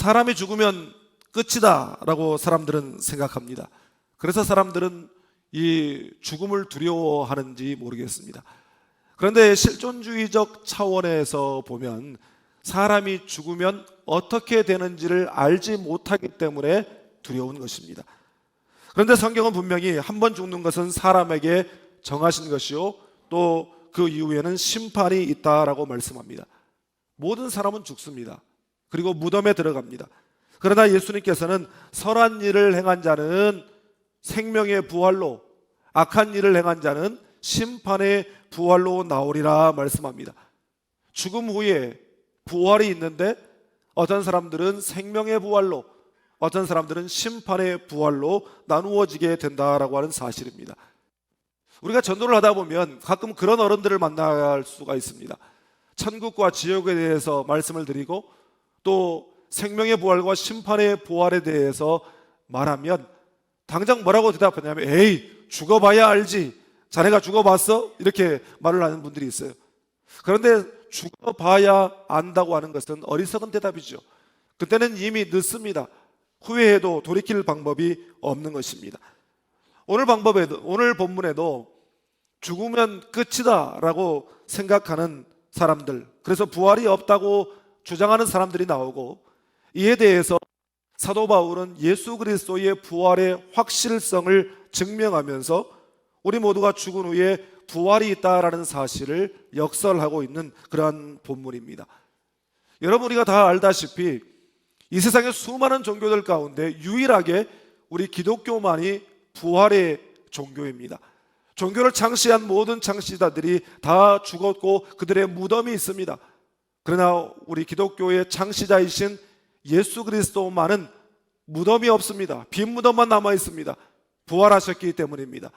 사람이 죽으면 끝이다 라고 사람들은 생각합니다. 그래서 사람들은 이 죽음을 두려워하는지 모르겠습니다. 그런데 실존주의적 차원에서 보면 사람이 죽으면 어떻게 되는지를 알지 못하기 때문에 두려운 것입니다. 그런데 성경은 분명히 한 번 죽는 것은 사람에게 정하신 것이요, 또 그 이후에는 심판이 있다라고 말씀합니다. 모든 사람은 죽습니다. 그리고 무덤에 들어갑니다. 그러나 예수님께서는 선한 일을 행한 자는 생명의 부활로, 악한 일을 행한 자는 심판의 부활로 나오리라 말씀합니다. 죽음 후에 부활이 있는데 어떤 사람들은 생명의 부활로, 어떤 사람들은 심판의 부활로 나누어지게 된다라고 하는 사실입니다. 우리가 전도를 하다 보면 가끔 그런 어른들을 만날 수가 있습니다. 천국과 지옥에 대해서 말씀을 드리고 또 생명의 부활과 심판의 부활에 대해서 말하면 당장 뭐라고 대답하냐면, 에이, 죽어봐야 알지, 자네가 죽어봤어? 이렇게 말을 하는 분들이 있어요. 그런데 죽어봐야 안다고 하는 것은 어리석은 대답이죠. 그때는 이미 늦습니다. 후회해도 돌이킬 방법이 없는 것입니다. 오늘 본문에도 죽으면 끝이다 라고 생각하는 사람들, 그래서 부활이 없다고 주장하는 사람들이 나오고, 이에 대해서 사도 바울은 예수 그리스도의 부활의 확실성을 증명하면서 우리 모두가 죽은 후에 부활이 있다라는 사실을 역설하고 있는 그러한 본문입니다. 여러분, 우리가 다 알다시피 이 세상의 수많은 종교들 가운데 유일하게 우리 기독교만이 부활의 종교입니다. 종교를 창시한 모든 창시자들이 다 죽었고 그들의 무덤이 있습니다. 그러나 우리 기독교의 창시자이신 예수 그리스도만은 무덤이 없습니다. 빈 무덤만 남아 있습니다. 부활하셨기 때문입니다.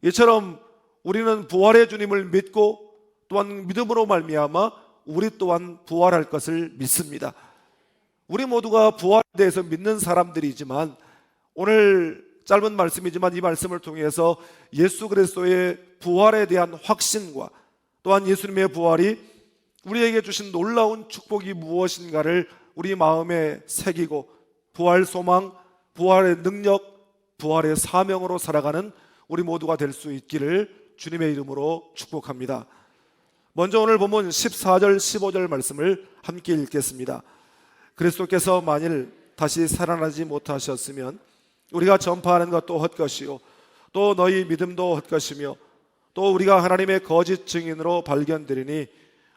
이처럼 우리는 부활의 주님을 믿고 또한 믿음으로 말미암아 우리 또한 부활할 것을 믿습니다. 우리 모두가 부활에 대해서 믿는 사람들이지만, 오늘 짧은 말씀이지만 이 말씀을 통해서 예수 그리스도의 부활에 대한 확신과 또한 예수님의 부활이 우리에게 주신 놀라운 축복이 무엇인가를 우리 마음에 새기고 부활 소망, 부활의 능력, 부활의 사명으로 살아가는 우리 모두가 될 수 있기를 주님의 이름으로 축복합니다. 먼저 오늘 본문 14절 15절 말씀을 함께 읽겠습니다. 그리스도께서 만일 다시 살아나지 못하셨으면 우리가 전파하는 것도 헛것이요 또 너희 믿음도 헛것이며 또 우리가 하나님의 거짓 증인으로 발견되리니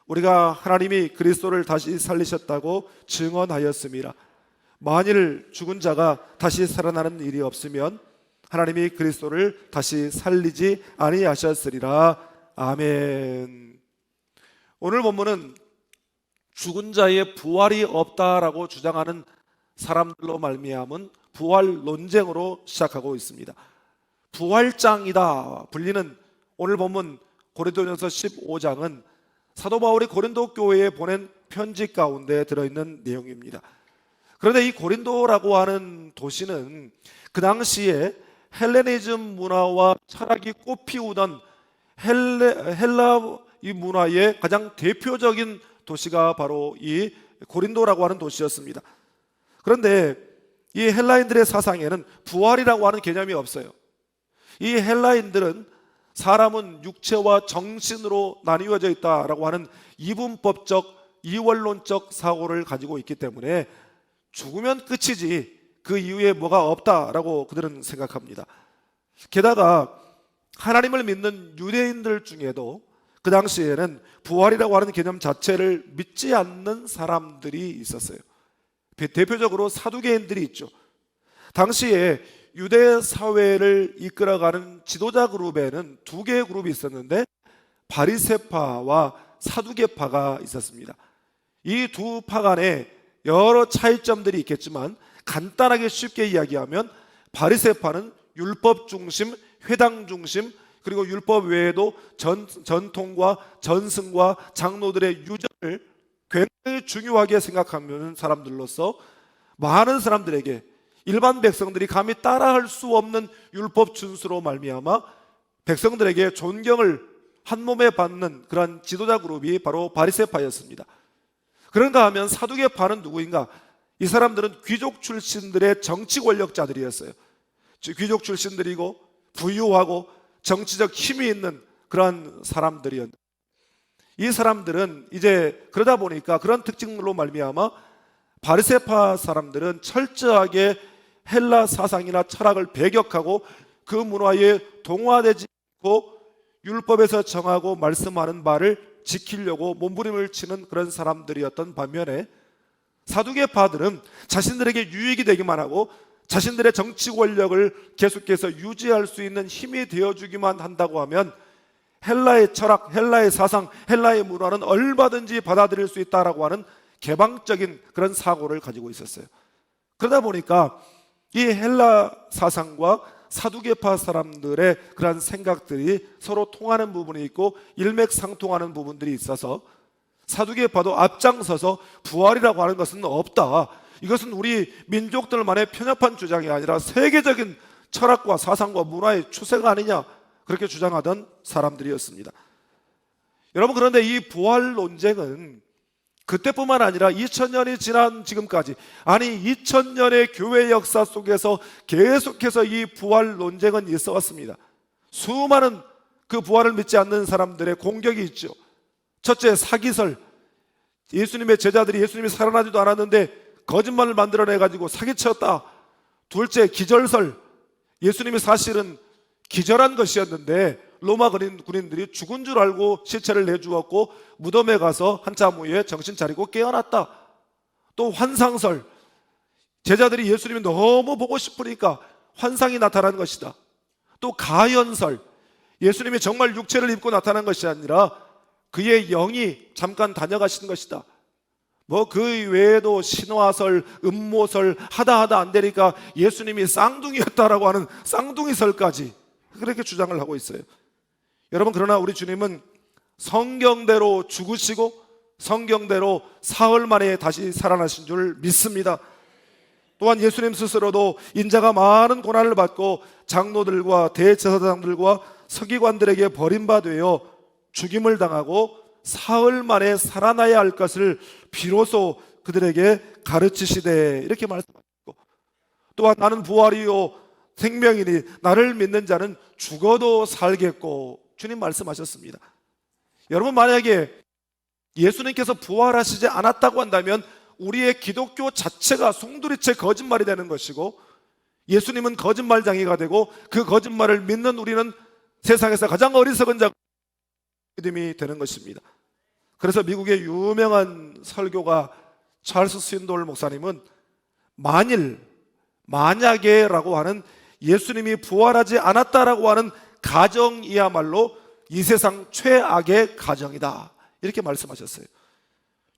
우리가 하나님이 그리스도를 다시 살리셨다고 증언하였음이라. 만일 죽은 자가 다시 살아나는 일이 없으면 하나님이 그리스도를 다시 살리지 아니하셨으리라. 아멘. 오늘 본문은 죽은 자의 부활이 없다라고 주장하는 사람들로 말미암은 부활 논쟁으로 시작하고 있습니다. 부활장이다 불리는 오늘 본문 고린도전서 15장은 사도 바울이 고린도 교회에 보낸 편지 가운데 들어있는 내용입니다. 그런데 이 고린도라고 하는 도시는 그 당시에 헬레니즘 문화와 철학이 꽃피우던 헬라 이 문화의 가장 대표적인 도시가 바로 이 고린도라고 하는 도시였습니다. 그런데 이 헬라인들의 사상에는 부활이라고 하는 개념이 없어요. 이 헬라인들은 사람은 육체와 정신으로 나뉘어져 있다라고 하는 이분법적, 이원론적 사고를 가지고 있기 때문에 죽으면 끝이지 그 이후에 뭐가 없다라고 그들은 생각합니다. 게다가 하나님을 믿는 유대인들 중에도 그 당시에는 부활이라고 하는 개념 자체를 믿지 않는 사람들이 있었어요. 대표적으로 사두개인들이 있죠. 당시에 유대 사회를 이끌어가는 지도자 그룹에는 두 개의 그룹이 있었는데 바리새파와 사두개파가 있었습니다. 이 두 파 간에 여러 차이점들이 있겠지만 간단하게 쉽게 이야기하면 바리새파는 율법 중심, 회당 중심, 그리고 율법 외에도 전통과 전승과 장로들의 유전을 굉장히 중요하게 생각하는 사람들로서 많은 사람들에게, 일반 백성들이 감히 따라할 수 없는 율법 준수로 말미암아 백성들에게 존경을 한몸에 받는 그런 지도자 그룹이 바로 바리새파였습니다. 그런가 하면 사두개파는 누구인가? 이 사람들은 귀족 출신들의 정치 권력자들이었어요. 귀족 출신들이고 부유하고 정치적 힘이 있는 그러한 사람들이었는데, 이 사람들은 이제 그러다 보니까 그런 특징으로 말미암아 바리새파 사람들은 철저하게 헬라 사상이나 철학을 배격하고 그 문화에 동화되지 않고 율법에서 정하고 말씀하는 바를 지키려고 몸부림을 치는 그런 사람들이었던 반면에, 사두개파들은 자신들에게 유익이 되기만 하고 자신들의 정치 권력을 계속해서 유지할 수 있는 힘이 되어주기만 한다고 하면 헬라의 철학, 헬라의 사상, 헬라의 문화는 얼마든지 받아들일 수 있다라고 하는 개방적인 그런 사고를 가지고 있었어요. 그러다 보니까 이 헬라 사상과 사두개파 사람들의 그런 생각들이 서로 통하는 부분이 있고 일맥상통하는 부분들이 있어서, 사두개파도 앞장서서 부활이라고 하는 것은 없다, 이것은 우리 민족들만의 편협한 주장이 아니라 세계적인 철학과 사상과 문화의 추세가 아니냐, 그렇게 주장하던 사람들이었습니다. 여러분, 그런데 이 부활 논쟁은 그때뿐만 아니라 2000년이 지난 지금까지, 아니 2000년의 교회 역사 속에서 계속해서 이 부활 논쟁은 있어 왔습니다. 수많은 그 부활을 믿지 않는 사람들의 공격이 있죠. 첫째, 사기설. 예수님의 제자들이 예수님이 살아나지도 않았는데 거짓말을 만들어내가지고 사기쳤다. 둘째, 기절설. 예수님이 사실은 기절한 것이었는데 로마 군인들이 죽은 줄 알고 시체를 내주었고 무덤에 가서 한참 후에 정신 차리고 깨어났다. 또 환상설. 제자들이 예수님이 너무 보고 싶으니까 환상이 나타난 것이다. 또 가연설. 예수님이 정말 육체를 입고 나타난 것이 아니라 그의 영이 잠깐 다녀가신 것이다. 뭐 그 외에도 신화설, 음모설 하다 안 되니까 예수님이 쌍둥이였다라고 하는 쌍둥이설까지 그렇게 주장을 하고 있어요. 여러분, 그러나 우리 주님은 성경대로 죽으시고 성경대로 사흘 만에 다시 살아나신 줄 믿습니다. 또한 예수님 스스로도 인자가 많은 고난을 받고 장로들과 대제사장들과 서기관들에게 버림받아 죽임을 당하고 사흘 만에 살아나야 할 것을 비로소 그들에게 가르치시되, 이렇게 말씀하셨고, 또한 나는 부활이요 생명이니 나를 믿는 자는 죽어도 살겠고, 주님 말씀하셨습니다. 여러분, 만약에 예수님께서 부활하시지 않았다고 한다면 우리의 기독교 자체가 송두리째 거짓말이 되는 것이고, 예수님은 거짓말쟁이가 되고 그 거짓말을 믿는 우리는 세상에서 가장 어리석은 자 믿음이 되는 것입니다. 그래서 미국의 유명한 설교가 찰스 스윈돌 목사님은 만약에라고 하는 예수님이 부활하지 않았다라고 하는 가정이야말로 이 세상 최악의 가정이다, 이렇게 말씀하셨어요.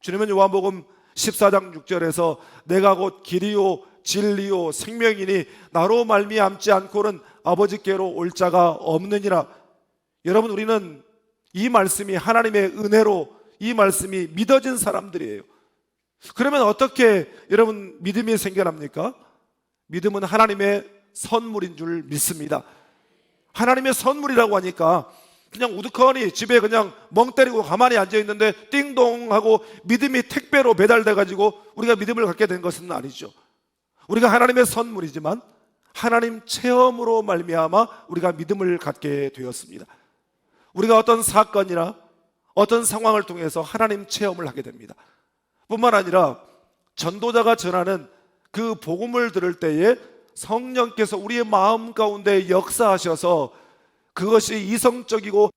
주님은 요한복음 14장 6절에서 내가 곧 길이요 진리요 생명이니 나로 말미암지 않고는 아버지께로 올 자가 없느니라. 여러분, 우리는 이 말씀이 하나님의 은혜로 이 말씀이 믿어진 사람들이에요. 그러면 어떻게 여러분 믿음이 생겨납니까? 믿음은 하나님의 선물인 줄 믿습니다. 하나님의 선물이라고 하니까 그냥 우두커니 집에 그냥 멍 때리고 가만히 앉아있는데 띵동 하고 믿음이 택배로 배달돼 가지고 우리가 믿음을 갖게 된 것은 아니죠. 우리가 하나님의 선물이지만 하나님 체험으로 말미암아 우리가 믿음을 갖게 되었습니다. 우리가 어떤 사건이나 어떤 상황을 통해서 하나님 체험을 하게 됩니다. 뿐만 아니라 전도자가 전하는 그 복음을 들을 때에 성령께서 우리의 마음 가운데 역사하셔서 그것이 이성적이고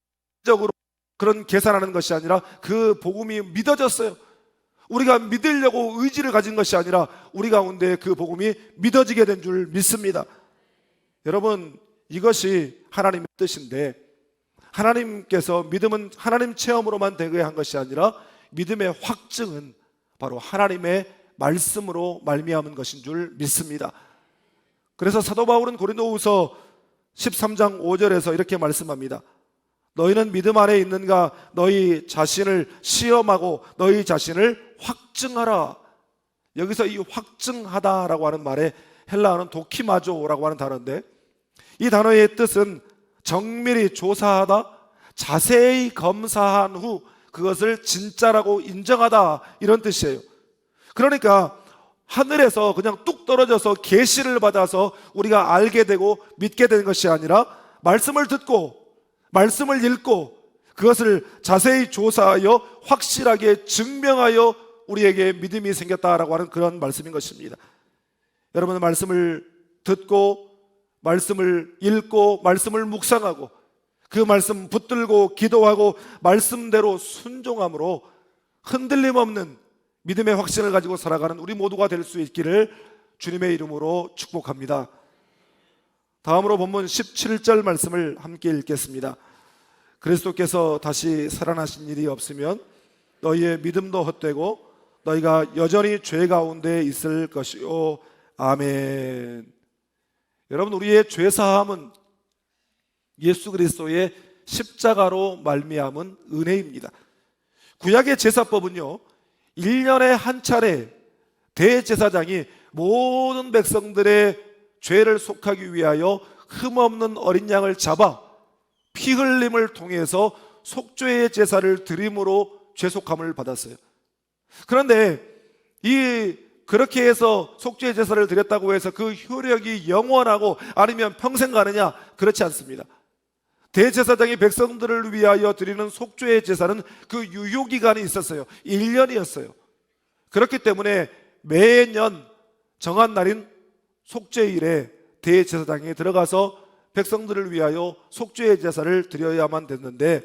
적으로 그런 계산하는 것이 아니라 그 복음이 믿어졌어요. 우리가 믿으려고 의지를 가진 것이 아니라 우리 가운데 그 복음이 믿어지게 된 줄 믿습니다. 여러분, 이것이 하나님의 뜻인데, 하나님께서 믿음은 하나님 체험으로만 되게 한 것이 아니라 믿음의 확증은 바로 하나님의 말씀으로 말미암은 것인 줄 믿습니다. 그래서 사도 바울은 고린도후서 13장 5절에서 이렇게 말씀합니다. 너희는 믿음 안에 있는가? 너희 자신을 시험하고 너희 자신을 확증하라. 여기서 이 확증하다라고 하는 말에 헬라어는 도키마조라고 하는 단어인데, 이 단어의 뜻은 정밀히 조사하다, 자세히 검사한 후 그것을 진짜라고 인정하다, 이런 뜻이에요. 그러니까 하늘에서 그냥 뚝 떨어져서 계시를 받아서 우리가 알게 되고 믿게 되는 것이 아니라 말씀을 듣고 말씀을 읽고 그것을 자세히 조사하여 확실하게 증명하여 우리에게 믿음이 생겼다라고 하는 그런 말씀인 것입니다. 여러분은 말씀을 듣고 말씀을 읽고 말씀을 묵상하고 그 말씀 붙들고 기도하고 말씀대로 순종함으로 흔들림 없는 믿음의 확신을 가지고 살아가는 우리 모두가 될 수 있기를 주님의 이름으로 축복합니다. 다음으로 본문 17절 말씀을 함께 읽겠습니다. 그리스도께서 다시 살아나신 일이 없으면 너희의 믿음도 헛되고 너희가 여전히 죄 가운데 있을 것이요. 아멘. 여러분, 우리의 죄사함은 예수 그리스도의 십자가로 말미암은 은혜입니다. 구약의 제사법은요 1년에 한 차례 대제사장이 모든 백성들의 죄를 속하기 위하여 흠없는 어린 양을 잡아 피 흘림을 통해서 속죄의 제사를 드림으로 죄속함을 받았어요. 그런데 그렇게 해서 속죄의 제사를 드렸다고 해서 그 효력이 영원하고 아니면 평생 가느냐? 그렇지 않습니다. 대제사장이 백성들을 위하여 드리는 속죄의 제사는 그 유효기간이 있었어요. 1년이었어요. 그렇기 때문에 매년 정한 날인 속죄일에 대제사장이 들어가서 백성들을 위하여 속죄의 제사를 드려야만 됐는데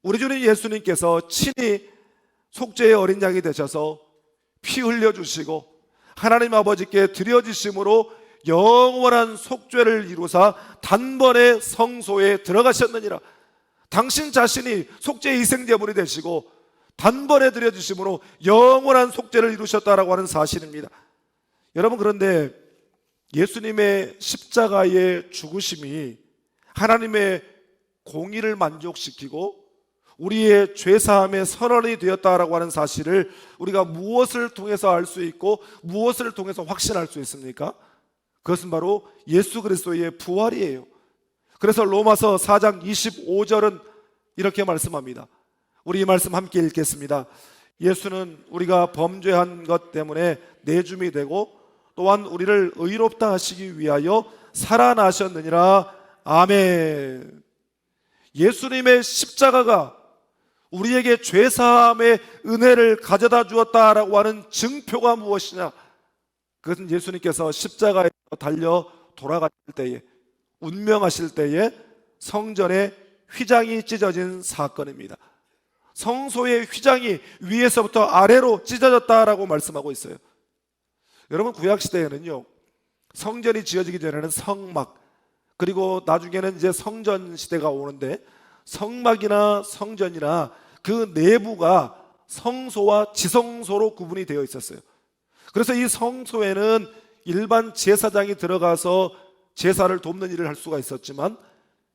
우리 주님 예수님께서 친히 속죄의 어린 양이 되셔서 피 흘려주시고 하나님 아버지께 드려지심으로 영원한 속죄를 이루사 단번에 성소에 들어가셨느니라. 당신 자신이 속죄 희생제물이 되시고 단번에 드려주심으로 영원한 속죄를 이루셨다라고 하는 사실입니다. 여러분, 그런데 예수님의 십자가의 죽으심이 하나님의 공의를 만족시키고 우리의 죄사함의 선언이 되었다라고 하는 사실을 우리가 무엇을 통해서 알 수 있고 무엇을 통해서 확신할 수 있습니까? 그것은 바로 예수 그리스도의 부활이에요. 그래서 로마서 4장 25절은 이렇게 말씀합니다. 우리 이 말씀 함께 읽겠습니다. 예수는 우리가 범죄한 것 때문에 내줌이 되고 또한 우리를 의롭다 하시기 위하여 살아나셨느니라. 아멘. 예수님의 십자가가 우리에게 죄사함의 은혜를 가져다 주었다라고 하는 증표가 무엇이냐? 그것은 예수님께서 십자가에 달려 돌아가실 때에, 운명하실 때에 성전에 휘장이 찢어진 사건입니다. 성소의 휘장이 위에서부터 아래로 찢어졌다라고 말씀하고 있어요. 여러분, 구약시대에는요 성전이 지어지기 전에는 성막, 그리고 나중에는 이제 성전 시대가 오는데 성막이나 성전이나 그 내부가 성소와 지성소로 구분이 되어 있었어요. 그래서 이 성소에는 일반 제사장이 들어가서 제사를 돕는 일을 할 수가 있었지만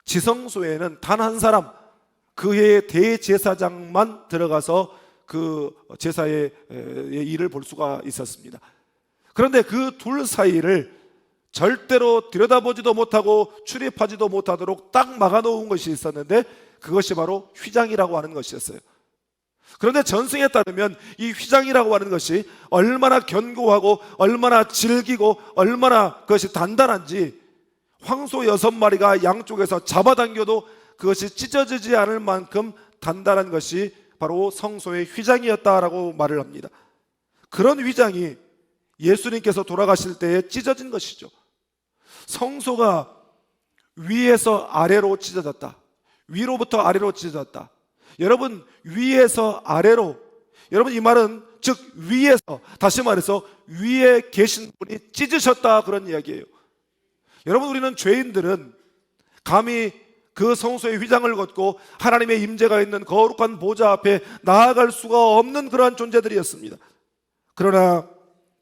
지성소에는 단 한 사람, 그의 대제사장만 들어가서 그 제사의 일을 볼 수가 있었습니다. 그런데 그 둘 사이를 절대로 들여다보지도 못하고 출입하지도 못하도록 딱 막아놓은 것이 있었는데 그것이 바로 휘장이라고 하는 것이었어요. 그런데 전승에 따르면 이 휘장이라고 하는 것이 얼마나 견고하고 얼마나 질기고 얼마나 그것이 단단한지 황소 6마리가 양쪽에서 잡아당겨도 그것이 찢어지지 않을 만큼 단단한 것이 바로 성소의 휘장이었다라고 말을 합니다. 그런 휘장이 예수님께서 돌아가실 때에 찢어진 것이죠. 성소가 위에서 아래로 찢어졌다. 위로부터 아래로 찢어졌다. 여러분, 위에서 아래로, 여러분 이 말은 즉 위에서, 다시 말해서 위에 계신 분이 찢으셨다, 그런 이야기예요. 여러분, 우리는 죄인들은 감히 그 성소의 휘장을 걷고 하나님의 임재가 있는 거룩한 보좌 앞에 나아갈 수가 없는 그러한 존재들이었습니다. 그러나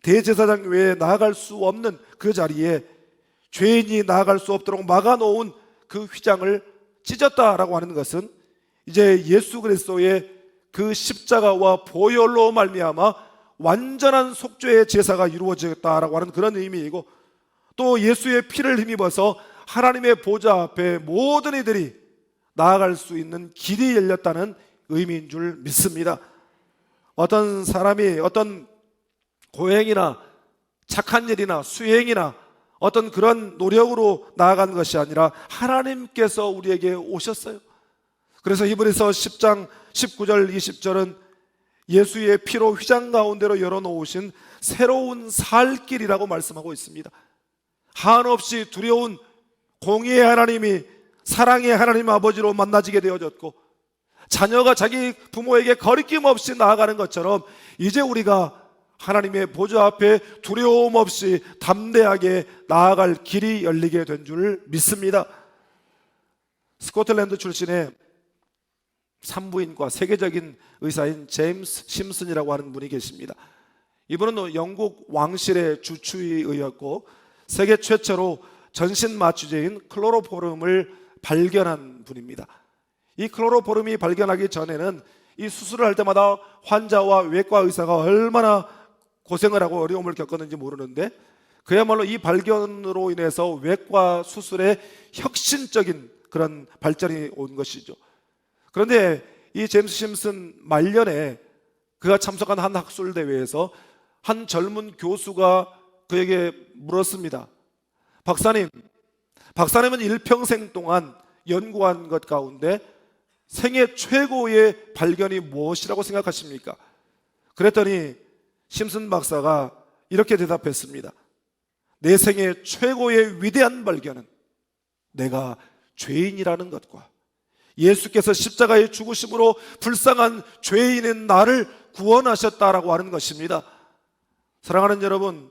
대제사장 외에 나아갈 수 없는 그 자리에 죄인이 나아갈 수 없도록 막아놓은 그 휘장을 찢었다라고 하는 것은 이제 예수 그리스도의 그 십자가와 보혈로 말미암아 완전한 속죄의 제사가 이루어졌다라고 하는 그런 의미이고, 또 예수의 피를 힘입어서 하나님의 보좌 앞에 모든 이들이 나아갈 수 있는 길이 열렸다는 의미인 줄 믿습니다. 어떤 사람이 어떤 고행이나 착한 일이나 수행이나 어떤 그런 노력으로 나아간 것이 아니라 하나님께서 우리에게 오셨어요. 그래서 히브리서 10장 19절 20절은 예수의 피로 휘장 가운데로 열어놓으신 새로운 살 길이라고 말씀하고 있습니다. 한없이 두려운 공의의 하나님이 사랑의 하나님 아버지로 만나지게 되어졌고, 자녀가 자기 부모에게 거리낌 없이 나아가는 것처럼 이제 우리가 하나님의 보좌 앞에 두려움 없이 담대하게 나아갈 길이 열리게 된 줄 믿습니다. 스코틀랜드 출신의 산부인과 세계적인 의사인 제임스 심슨이라고 하는 분이 계십니다. 이분은 영국 왕실의 주치의였고 세계 최초로 전신 마취제인 클로로포름을 발견한 분입니다. 이 클로로포름이 발견하기 전에는 이 수술을 할 때마다 환자와 외과 의사가 얼마나 고생을 하고 어려움을 겪었는지 모르는데, 그야말로 이 발견으로 인해서 외과 수술에 혁신적인 그런 발전이 온 것이죠. 그런데 이 제임스 심슨 말년에 그가 참석한 한 학술 대회에서 한 젊은 교수가 그에게 물었습니다. 박사님은 일평생 동안 연구한 것 가운데 생애 최고의 발견이 무엇이라고 생각하십니까? 그랬더니 심슨 박사가 이렇게 대답했습니다. 내 생애 최고의 위대한 발견은 내가 죄인이라는 것과 예수께서 십자가의 죽으심으로 불쌍한 죄인인 나를 구원하셨다라고 하는 것입니다. 사랑하는 여러분,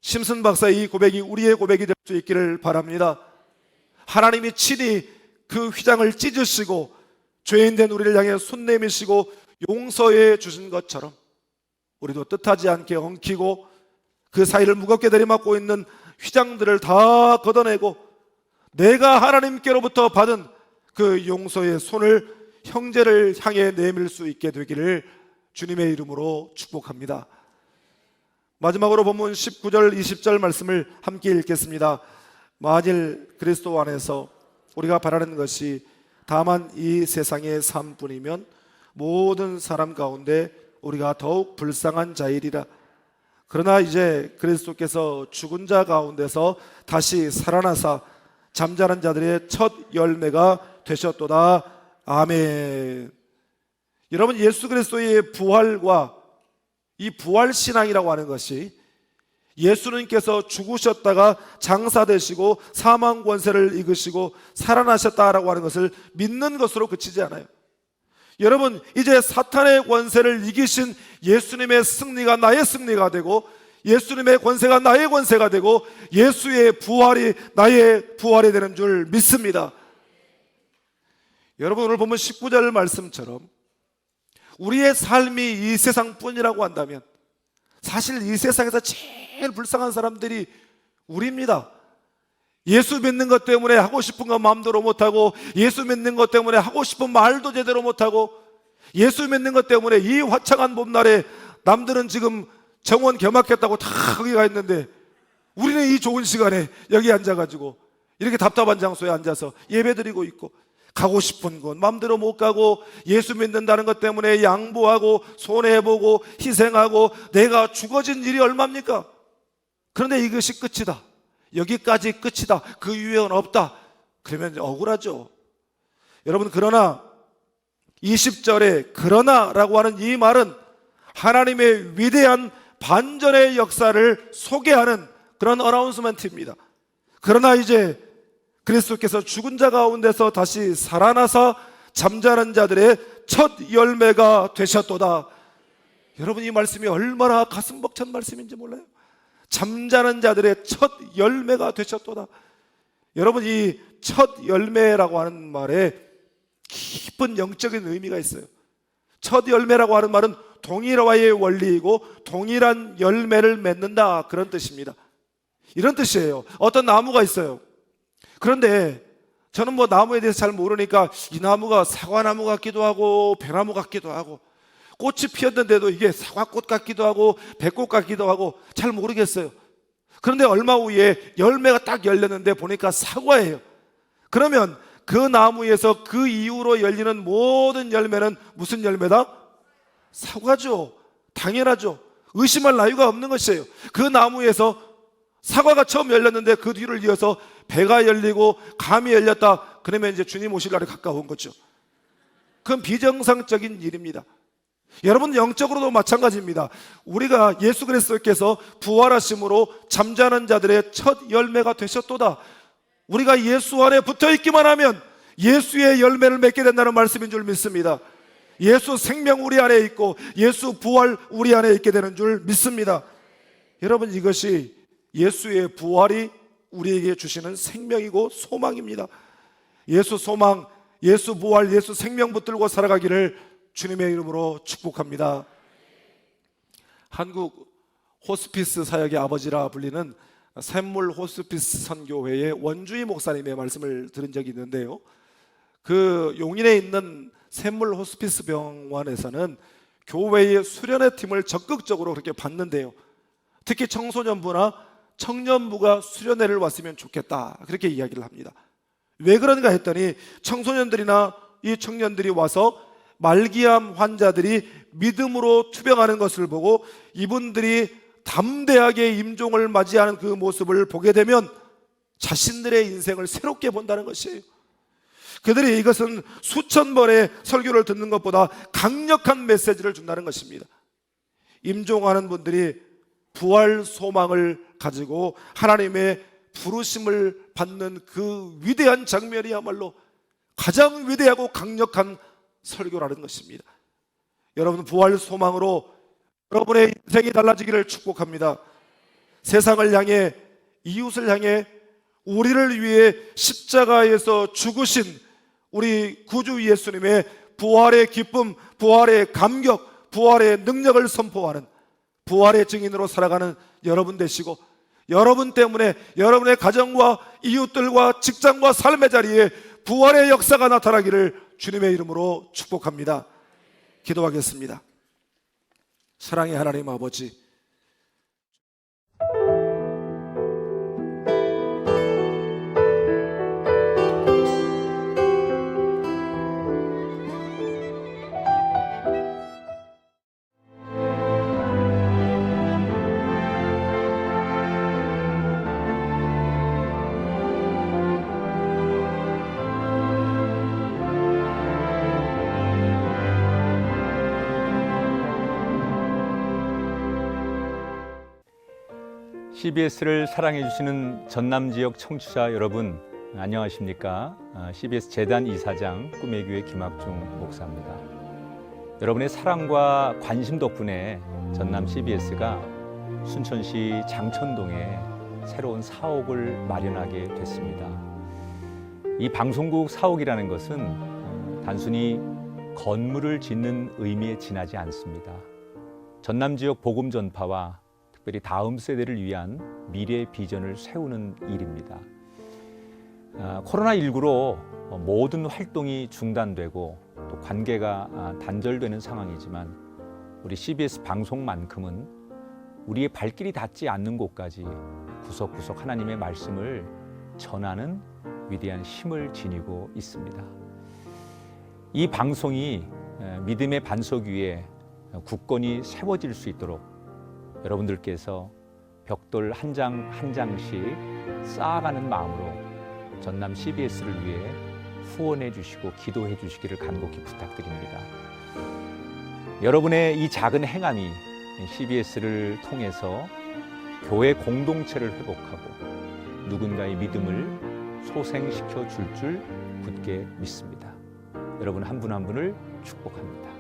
심슨 박사의 이 고백이 우리의 고백이 될 수 있기를 바랍니다. 하나님이 친히 그 휘장을 찢으시고 죄인된 우리를 향해 손 내미시고 용서해 주신 것처럼 우리도 뜻하지 않게 엉키고 그 사이를 무겁게 내리맡고 있는 휘장들을 다 걷어내고 내가 하나님께로부터 받은 그 용서의 손을 형제를 향해 내밀 수 있게 되기를 주님의 이름으로 축복합니다. 마지막으로 본문 19절 20절 말씀을 함께 읽겠습니다. 만일 그리스도 안에서 우리가 바라는 것이 다만 이 세상의 삶뿐이면 모든 사람 가운데 우리가 더욱 불쌍한 자이리라. 그러나 이제 그리스도께서 죽은 자 가운데서 다시 살아나사 잠자는 자들의 첫 열매가 되셨도다. 아멘. 여러분, 예수 그리스도의 부활과 이 부활신앙이라고 하는 것이 예수님께서 죽으셨다가 장사되시고 사망 권세를 이기시고 살아나셨다라고 하는 것을 믿는 것으로 그치지 않아요. 여러분, 이제 사탄의 권세를 이기신 예수님의 승리가 나의 승리가 되고 예수님의 권세가 나의 권세가 되고 예수의 부활이 나의 부활이 되는 줄 믿습니다. 여러분, 오늘 보면 19절 말씀처럼 우리의 삶이 이 세상뿐이라고 한다면 사실 이 세상에서 제일 불쌍한 사람들이 우리입니다. 예수 믿는 것 때문에 하고 싶은 거 마음대로 못하고, 예수 믿는 것 때문에 하고 싶은 말도 제대로 못하고, 예수 믿는 것 때문에 이 화창한 봄날에 남들은 지금 정원 개막했다고 다 거기 가 있는데 우리는 이 좋은 시간에 여기 앉아가지고 이렇게 답답한 장소에 앉아서 예배드리고 있고, 가고 싶은 곳 마음대로 못 가고, 예수 믿는다는 것 때문에 양보하고 손해보고 희생하고 내가 죽어진 일이 얼마입니까? 그런데 이것이 끝이다, 여기까지 끝이다, 그 이후에는 없다, 그러면 억울하죠. 여러분, 그러나 20절에 그러나라고 하는 이 말은 하나님의 위대한 반전의 역사를 소개하는 그런 어나운스먼트입니다. 그러나 이제 그리스도께서 죽은 자 가운데서 다시 살아나서 잠자는 자들의 첫 열매가 되셨도다. 여러분, 이 말씀이 얼마나 가슴 벅찬 말씀인지 몰라요. 잠자는 자들의 첫 열매가 되셨도다. 여러분, 이 첫 열매라고 하는 말에 깊은 영적인 의미가 있어요. 첫 열매라고 하는 말은 동일화의 원리이고 동일한 열매를 맺는다, 그런 뜻입니다. 이런 뜻이에요. 어떤 나무가 있어요. 그런데 저는 뭐 나무에 대해서 잘 모르니까 이 나무가 사과나무 같기도 하고 배나무 같기도 하고 꽃이 피었는데도 이게 사과꽃 같기도 하고 배꽃 같기도 하고 잘 모르겠어요. 그런데 얼마 후에 열매가 딱 열렸는데 보니까 사과예요. 그러면 그 나무에서 그 이후로 열리는 모든 열매는 무슨 열매다? 사과죠. 당연하죠. 의심할 나위가 없는 것이에요. 그 나무에서 사과가 처음 열렸는데 그 뒤를 이어서 배가 열리고 감이 열렸다. 그러면 이제 주님 오실 날이 가까운 거죠. 그건 비정상적인 일입니다. 여러분, 영적으로도 마찬가지입니다. 우리가 예수 그리스도께서 부활하심으로 잠자는 자들의 첫 열매가 되셨도다. 우리가 예수 안에 붙어 있기만 하면 예수의 열매를 맺게 된다는 말씀인 줄 믿습니다. 예수 생명 우리 안에 있고 예수 부활 우리 안에 있게 되는 줄 믿습니다. 여러분, 이것이 예수의 부활이 우리에게 주시는 생명이고 소망입니다. 예수 소망, 예수 부활, 예수 생명 붙들고 살아가기를 주님의 이름으로 축복합니다. 한국 호스피스 사역의 아버지라 불리는 샘물 호스피스 선교회의 원주희 목사님의 말씀을 들은 적이 있는데요, 그 용인에 있는 샘물 호스피스 병원에서는 교회의 수련회 팀을 적극적으로 그렇게 받는데요, 특히 청소년부나 청년부가 수련회를 왔으면 좋겠다, 그렇게 이야기를 합니다. 왜 그런가 했더니 청소년들이나 이 청년들이 와서 말기암 환자들이 믿음으로 투병하는 것을 보고 이분들이 담대하게 임종을 맞이하는 그 모습을 보게 되면 자신들의 인생을 새롭게 본다는 것이에요. 그들이 이것은 수천 번의 설교를 듣는 것보다 강력한 메시지를 준다는 것입니다. 임종하는 분들이 부활 소망을 가지고 하나님의 부르심을 받는 그 위대한 장면이야말로 가장 위대하고 강력한 설교라는 것입니다. 여러분, 부활 소망으로 여러분의 인생이 달라지기를 축복합니다. 세상을 향해, 이웃을 향해, 우리를 위해 십자가에서 죽으신 우리 구주 예수님의 부활의 기쁨, 부활의 감격, 부활의 능력을 선포하는 부활의 증인으로 살아가는 여러분 되시고, 여러분 때문에 여러분의 가정과 이웃들과 직장과 삶의 자리에 부활의 역사가 나타나기를 주님의 이름으로 축복합니다. 기도하겠습니다. 사랑의 하나님 아버지, CBS를 사랑해주시는 전남지역 청취자 여러분, 안녕하십니까? CBS 재단 이사장 꿈의 교회 김학중 목사입니다. 여러분의 사랑과 관심 덕분에 전남 CBS가 순천시 장천동에 새로운 사옥을 마련하게 됐습니다. 이 방송국 사옥이라는 것은 단순히 건물을 짓는 의미에 지나지 않습니다. 전남 지역 복음 전파와 특별히 다음 세대를 위한 미래 비전을 세우는 일입니다. 코로나19로 모든 활동이 중단되고 또 관계가 단절되는 상황이지만 우리 CBS 방송만큼은 우리의 발길이 닿지 않는 곳까지 구석구석 하나님의 말씀을 전하는 위대한 힘을 지니고 있습니다. 이 방송이 믿음의 반석 위에 굳건히 세워질 수 있도록 여러분들께서 벽돌 한 장 한 장씩 쌓아가는 마음으로 전남 CBS를 위해 후원해 주시고 기도해 주시기를 간곡히 부탁드립니다. 여러분의 이 작은 행함이 CBS를 통해서 교회 공동체를 회복하고 누군가의 믿음을 소생시켜 줄 굳게 믿습니다. 여러분 한 분 한 분을 축복합니다.